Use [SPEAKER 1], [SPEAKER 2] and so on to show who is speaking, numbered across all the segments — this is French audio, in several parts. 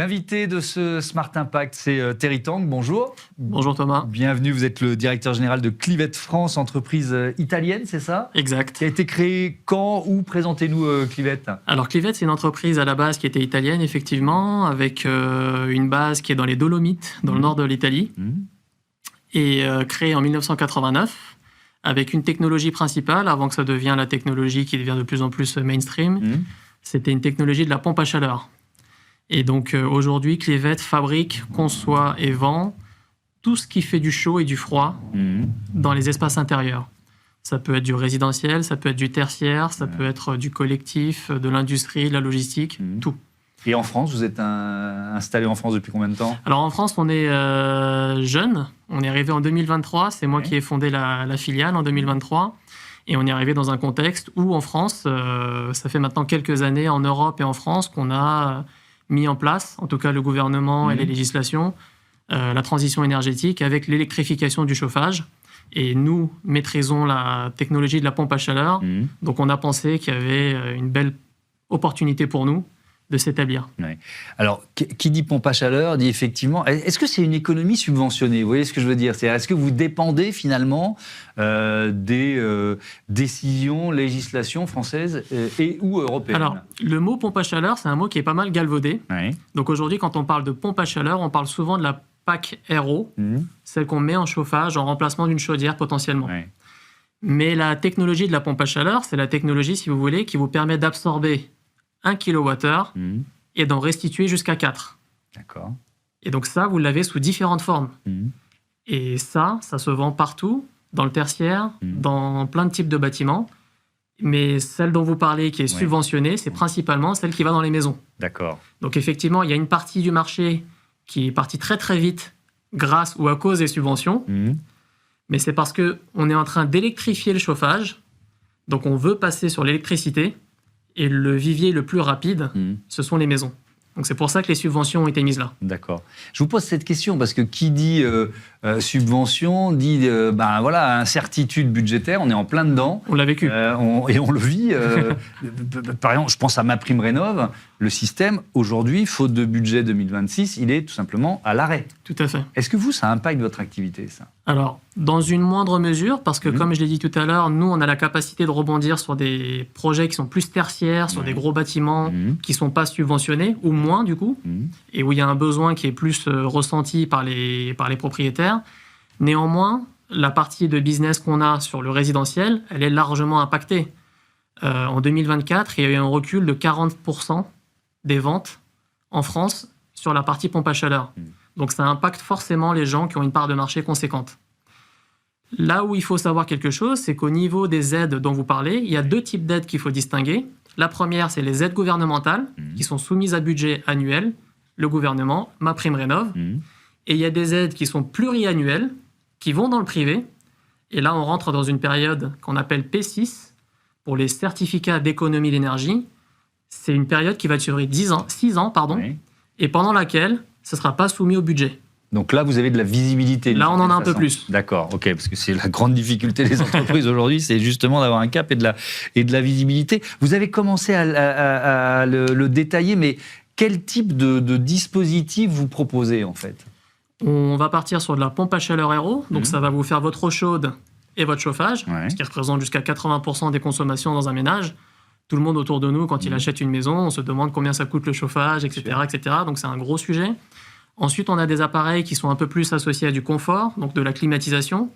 [SPEAKER 1] L'invité de ce Smart Impact, c'est Thierry Tang. Bonjour.
[SPEAKER 2] Bonjour Thomas.
[SPEAKER 1] Bienvenue, vous êtes le directeur général de Clivette France, entreprise italienne, c'est ça?
[SPEAKER 2] Exact.
[SPEAKER 1] Qui a été créée quand, où? Présentez-nous Clivette.
[SPEAKER 2] Alors Clivette, c'est une entreprise à la base qui était italienne, effectivement, avec une base qui est dans les Dolomites, dans le nord de l'Italie, et créée en 1989, avec une technologie principale, avant que ça devienne la technologie qui devient de plus en plus mainstream. C'était une technologie de la pompe à chaleur. Et donc aujourd'hui, Clivette fabrique, conçoit et vend tout ce qui fait du chaud et du froid dans les espaces intérieurs. Ça peut être du résidentiel, ça peut être du tertiaire, ça peut être du collectif, de l'industrie, de la logistique, tout.
[SPEAKER 1] Et en France, vous êtes installé en France depuis combien de temps?
[SPEAKER 2] Alors en France, on est jeune. On est arrivé en 2023. C'est moi qui ai fondé la filiale en 2023. Et on est arrivé dans un contexte où en France, ça fait maintenant quelques années en Europe et en France qu'on a mis en place, en tout cas le gouvernement et les législations, la transition énergétique avec l'électrification du chauffage. Et nous maîtrisons la technologie de la pompe à chaleur. Donc on a pensé qu'il y avait une belle opportunité pour nous de s'établir.
[SPEAKER 1] Ouais. Alors, qui dit pompe à chaleur dit effectivement... Est-ce que c'est une économie subventionnée? Vous voyez ce que je veux dire? Est-ce que vous dépendez finalement des décisions, législations françaises et ou européennes?
[SPEAKER 2] Alors, le mot pompe à chaleur, c'est un mot qui est pas mal galvaudé.
[SPEAKER 1] Oui.
[SPEAKER 2] Donc aujourd'hui, quand on parle de pompe à chaleur, on parle souvent de la PAC RO, celle qu'on met en chauffage en remplacement d'une chaudière potentiellement.
[SPEAKER 1] Oui.
[SPEAKER 2] Mais la technologie de la pompe à chaleur, c'est la technologie, si vous voulez, qui vous permet d'absorber 1 kWh et d'en restituer jusqu'à 4.
[SPEAKER 1] D'accord.
[SPEAKER 2] Et donc ça, vous l'avez sous différentes formes. Et ça se vend partout, dans le tertiaire, dans plein de types de bâtiments. Mais celle dont vous parlez, qui est subventionnée, c'est principalement celle qui va dans les maisons.
[SPEAKER 1] D'accord.
[SPEAKER 2] Donc effectivement, il y a une partie du marché qui est partie très très vite grâce ou à cause des subventions. Mais c'est parce qu'on est en train d'électrifier le chauffage. Donc on veut passer sur l'électricité. Et le vivier le plus rapide, ce sont les maisons. Donc c'est pour ça que les subventions ont été mises là.
[SPEAKER 1] D'accord. Je vous pose cette question parce que qui dit subvention dit voilà, incertitude budgétaire. On est en plein dedans.
[SPEAKER 2] On l'a vécu.
[SPEAKER 1] Et on le vit. Par exemple, je pense à MaPrimeRénov'. Le système, aujourd'hui, faute de budget 2026, il est tout simplement à l'arrêt.
[SPEAKER 2] Tout à fait.
[SPEAKER 1] Est-ce que vous, ça impacte votre activité, ça?
[SPEAKER 2] Alors, dans une moindre mesure, parce que comme je l'ai dit tout à l'heure, nous, on a la capacité de rebondir sur des projets qui sont plus tertiaires, sur des gros bâtiments qui ne sont pas subventionnés, ou moins du coup, et où il y a un besoin qui est plus ressenti par les propriétaires. Néanmoins, la partie de business qu'on a sur le résidentiel, elle est largement impactée. En 2024, il y a eu un recul de 40% des ventes en France sur la partie pompe à chaleur. Donc ça impacte forcément les gens qui ont une part de marché conséquente. Là où il faut savoir quelque chose, c'est qu'au niveau des aides dont vous parlez, il y a deux types d'aides qu'il faut distinguer. La première, c'est les aides gouvernementales qui sont soumises à budget annuel, le gouvernement, MaPrimeRénov'. Et il y a des aides qui sont pluriannuelles, qui vont dans le privé. Et là, on rentre dans une période qu'on appelle P6, pour les certificats d'économie d'énergie. C'est une période qui va durer 6 ans, et pendant laquelle ce ne sera pas soumis au budget.
[SPEAKER 1] Donc là, vous avez de la visibilité.
[SPEAKER 2] Là, on en a un peu plus.
[SPEAKER 1] D'accord, ok, parce que c'est la grande difficulté des entreprises aujourd'hui, c'est justement d'avoir un cap et de la visibilité. Vous avez commencé à le détailler, mais quel type de dispositif vous proposez, en fait?
[SPEAKER 2] On va partir sur de la pompe à chaleur RO, donc ça va vous faire votre eau chaude et votre chauffage, ce qui représente jusqu'à 80% des consommations dans un ménage. Tout le monde autour de nous, quand il achète une maison, on se demande combien ça coûte le chauffage, etc. Donc c'est un gros sujet. Ensuite, on a des appareils qui sont un peu plus associés à du confort, donc de la climatisation.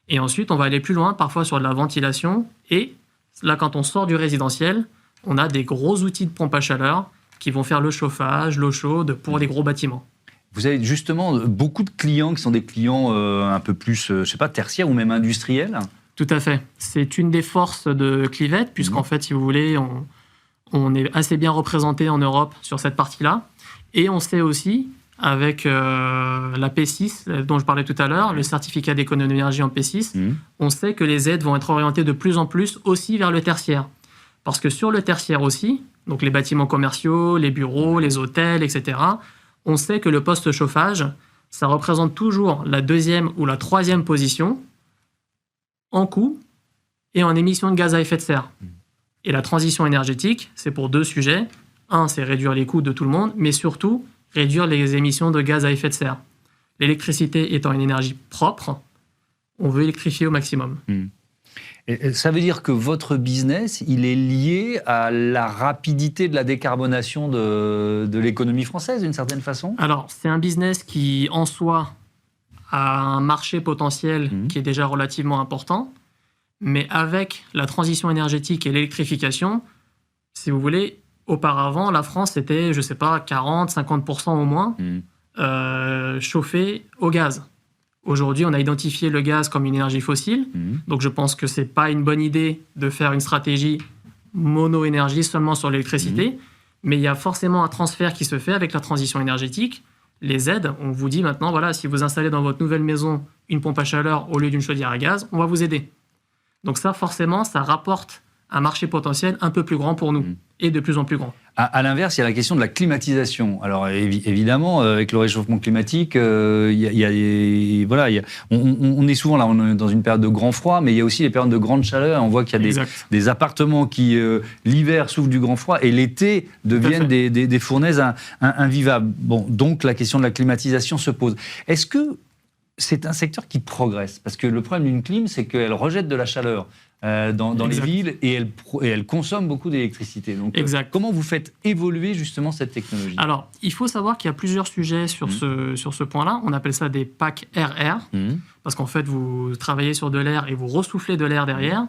[SPEAKER 2] Et ensuite, on va aller plus loin, parfois sur de la ventilation. Et là, quand on sort du résidentiel, on a des gros outils de pompe à chaleur qui vont faire le chauffage, l'eau chaude pour les gros bâtiments.
[SPEAKER 1] Vous avez justement beaucoup de clients qui sont des clients un peu plus, tertiaires ou même industriels?
[SPEAKER 2] Tout à fait. C'est une des forces de Clivette, puisqu'en fait, si vous voulez, on est assez bien représenté en Europe sur cette partie-là. Et on sait aussi, avec la P6 dont je parlais tout à l'heure, le certificat d'économie d'énergie en P6, on sait que les aides vont être orientées de plus en plus aussi vers le tertiaire. Parce que sur le tertiaire aussi, donc les bâtiments commerciaux, les bureaux, les hôtels, etc., on sait que le poste chauffage, ça représente toujours la 2e ou la 3e position en coût et en émissions de gaz à effet de serre. Et la transition énergétique, c'est pour 2 sujets. Un, c'est réduire les coûts de tout le monde, mais surtout réduire les émissions de gaz à effet de serre. L'électricité étant une énergie propre, on veut électrifier au maximum.
[SPEAKER 1] Et ça veut dire que votre business, il est lié à la rapidité de la décarbonation de l'économie française, d'une certaine façon?
[SPEAKER 2] Alors, c'est un business qui, en soi, a un marché potentiel qui est déjà relativement important, mais avec la transition énergétique et l'électrification, si vous voulez, auparavant, la France, c'était, je ne sais pas, 40-50% au moins chauffé au gaz. Aujourd'hui, on a identifié le gaz comme une énergie fossile, donc je pense que ce n'est pas une bonne idée de faire une stratégie mono-énergie seulement sur l'électricité, mais il y a forcément un transfert qui se fait avec la transition énergétique. Les aides, on vous dit maintenant, voilà, si vous installez dans votre nouvelle maison une pompe à chaleur au lieu d'une chaudière à gaz, on va vous aider. Donc ça, forcément, ça rapporte un marché potentiel un peu plus grand pour nous, et de plus en plus grand.
[SPEAKER 1] À l'inverse, il y a la question de la climatisation. Alors évidemment, avec le réchauffement climatique, on est souvent là, on est dans une période de grand froid, mais il y a aussi les périodes de grande chaleur. On voit qu'il y a des appartements qui, l'hiver, souffrent du grand froid et l'été deviennent des fournaises invivables. Bon, donc la question de la climatisation se pose. Est-ce que c'est un secteur qui progresse? Parce que le problème d'une clim, c'est qu'elle rejette de la chaleur dans les villes et elle consomme beaucoup d'électricité. Donc, comment vous faites évoluer justement cette technologie?
[SPEAKER 2] Alors, il faut savoir qu'il y a plusieurs sujets sur ce point-là. On appelle ça des packs RR, parce qu'en fait, vous travaillez sur de l'air et vous ressoufflez de l'air derrière.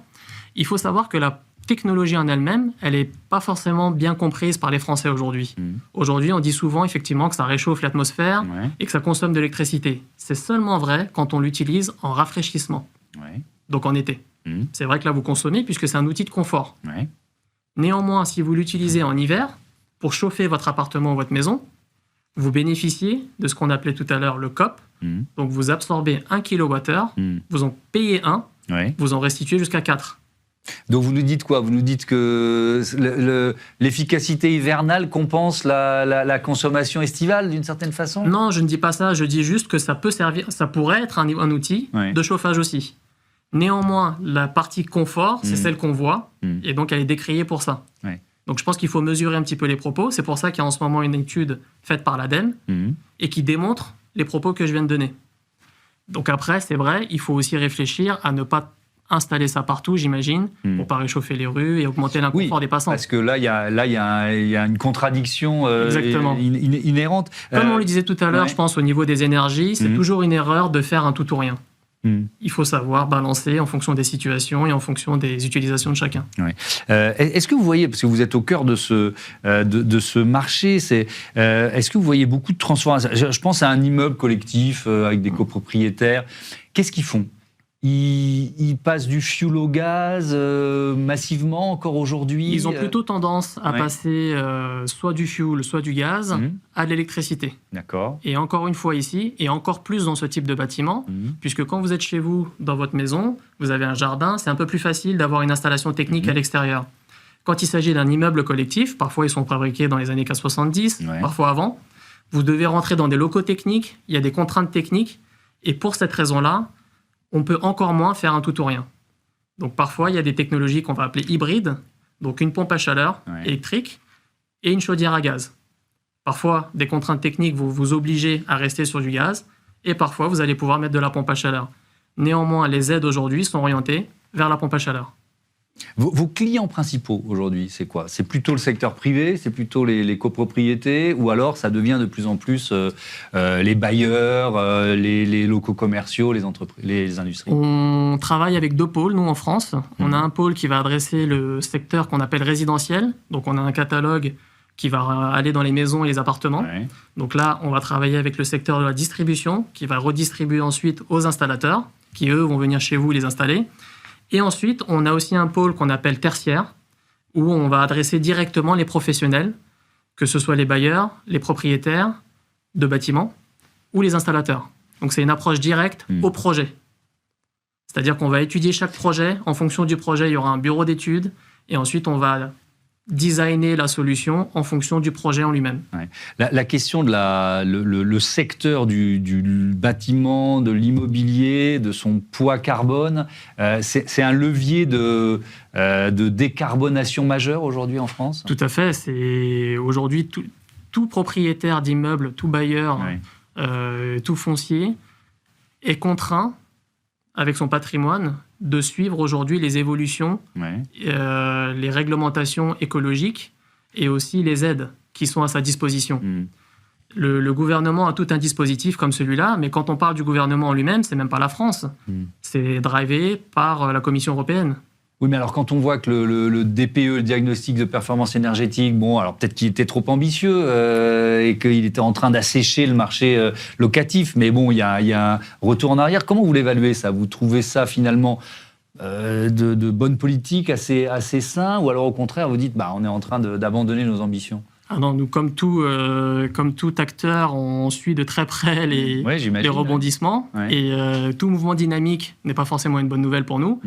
[SPEAKER 2] Il faut savoir que la technologie en elle-même, elle n'est pas forcément bien comprise par les Français aujourd'hui. Aujourd'hui, on dit souvent effectivement que ça réchauffe l'atmosphère et que ça consomme de l'électricité. C'est seulement vrai quand on l'utilise en rafraîchissement, donc en été. C'est vrai que là, vous consommez puisque c'est un outil de confort. Néanmoins, si vous l'utilisez en hiver, pour chauffer votre appartement ou votre maison, vous bénéficiez de ce qu'on appelait tout à l'heure le COP. Donc, vous absorbez 1 kWh, vous en payez 1, vous en restituez jusqu'à 4.
[SPEAKER 1] Donc, vous nous dites quoi? Vous nous dites que l'efficacité hivernale compense la consommation estivale d'une certaine façon?
[SPEAKER 2] Non, je ne dis pas ça. Je dis juste que ça peut servir, ça pourrait être un outil de chauffage aussi. Néanmoins, la partie confort, c'est celle qu'on voit, et donc elle est décriée pour ça. Donc je pense qu'il faut mesurer un petit peu les propos. C'est pour ça qu'il y a en ce moment une étude faite par l'ADEME et qui démontre les propos que je viens de donner. Donc après, c'est vrai, il faut aussi réfléchir à ne pas installer ça partout, j'imagine, pour ne pas réchauffer les rues et augmenter l'inconfort des passants.
[SPEAKER 1] Parce que là, il y a une contradiction inhérente.
[SPEAKER 2] Comme on le disait tout à l'heure, je pense au niveau des énergies, c'est toujours une erreur de faire un tout ou rien. Il faut savoir balancer en fonction des situations et en fonction des utilisations de chacun.
[SPEAKER 1] Est-ce que vous voyez, parce que vous êtes au cœur de ce marché, est-ce que vous voyez beaucoup de transformations? Je pense à un immeuble collectif avec des copropriétaires. Qu'est-ce qu'ils font? Ils passent du fioul au gaz massivement encore aujourd'hui?
[SPEAKER 2] Ils ont plutôt tendance à passer soit du fioul, soit du gaz à l'électricité.
[SPEAKER 1] D'accord.
[SPEAKER 2] Et encore une fois ici, et encore plus dans ce type de bâtiment, puisque quand vous êtes chez vous, dans votre maison, vous avez un jardin, c'est un peu plus facile d'avoir une installation technique à l'extérieur. Quand il s'agit d'un immeuble collectif, parfois ils sont fabriqués dans les années 70, parfois avant, vous devez rentrer dans des locaux techniques, il y a des contraintes techniques, et pour cette raison-là, on peut encore moins faire un tout ou rien. Donc parfois, il y a des technologies qu'on va appeler hybrides, donc une pompe à chaleur électrique et une chaudière à gaz. Parfois, des contraintes techniques vont vous obliger à rester sur du gaz, et parfois, vous allez pouvoir mettre de la pompe à chaleur. Néanmoins, les aides aujourd'hui sont orientées vers la pompe à chaleur.
[SPEAKER 1] Vos clients principaux aujourd'hui, c'est quoi? C'est plutôt le secteur privé, c'est plutôt les copropriétés, ou alors ça devient de plus en plus les bailleurs, les locaux commerciaux, les entreprises, les industries?
[SPEAKER 2] On travaille avec 2 pôles, nous, en France. On a un pôle qui va adresser le secteur qu'on appelle résidentiel. Donc, on a un catalogue qui va aller dans les maisons et les appartements. Donc là, on va travailler avec le secteur de la distribution, qui va redistribuer ensuite aux installateurs, qui, eux, vont venir chez vous les installer. Et ensuite, on a aussi un pôle qu'on appelle tertiaire, où on va adresser directement les professionnels, que ce soit les bailleurs, les propriétaires de bâtiments ou les installateurs. Donc c'est une approche directe au projet. C'est-à-dire qu'on va étudier chaque projet. En fonction du projet, il y aura un bureau d'études. Et ensuite, on va designer la solution en fonction du projet en lui-même.
[SPEAKER 1] La question de le secteur du bâtiment, de l'immobilier, de son poids carbone, c'est un levier de décarbonation majeur aujourd'hui en France?
[SPEAKER 2] Tout à fait. Aujourd'hui, tout propriétaire d'immeuble, tout bailleur, tout foncier est contraint, avec son patrimoine, de suivre aujourd'hui les évolutions, les réglementations écologiques et aussi les aides qui sont à sa disposition. Le gouvernement a tout un dispositif comme celui-là, mais quand on parle du gouvernement en lui-même, c'est même pas la France. C'est drivé par la Commission européenne.
[SPEAKER 1] Oui, mais alors quand on voit que le DPE, le diagnostic de performance énergétique, bon, alors peut-être qu'il était trop ambitieux et qu'il était en train d'assécher le marché locatif, mais bon, il y a un retour en arrière. Comment vous l'évaluez, ça? Vous trouvez ça finalement de bonne politique, assez sain, ou alors au contraire, vous dites, on est en train d'abandonner nos ambitions?
[SPEAKER 2] Ah non, nous, comme tout acteur, on suit de très près les rebondissements. Et tout mouvement dynamique n'est pas forcément une bonne nouvelle pour nous.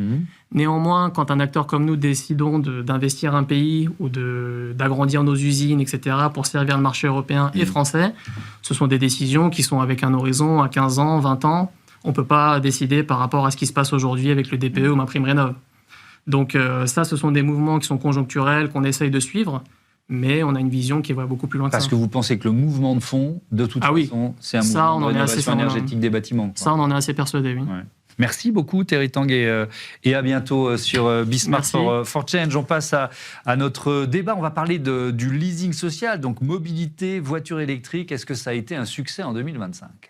[SPEAKER 2] Néanmoins, quand un acteur comme nous décidons d'investir un pays ou d'agrandir nos usines, etc., pour servir le marché européen et français, ce sont des décisions qui sont avec un horizon à 15 ans, 20 ans. On ne peut pas décider par rapport à ce qui se passe aujourd'hui avec le DPE ou MaPrimeRénov'. Donc ça, ce sont des mouvements qui sont conjoncturels, qu'on essaye de suivre. Mais on a une vision qui va beaucoup plus loin que ça.
[SPEAKER 1] Parce que vous pensez que le mouvement de fond, de toute façon, c'est un mouvement de rénovation énergétique des bâtiments.
[SPEAKER 2] Ça, on en est assez persuadé, oui.
[SPEAKER 1] Merci beaucoup, Terry Tang, et à bientôt sur Bismart for Change. On passe à notre débat. On va parler du leasing social, donc mobilité, voiture électrique. Est-ce que ça a été un succès en 2025 ?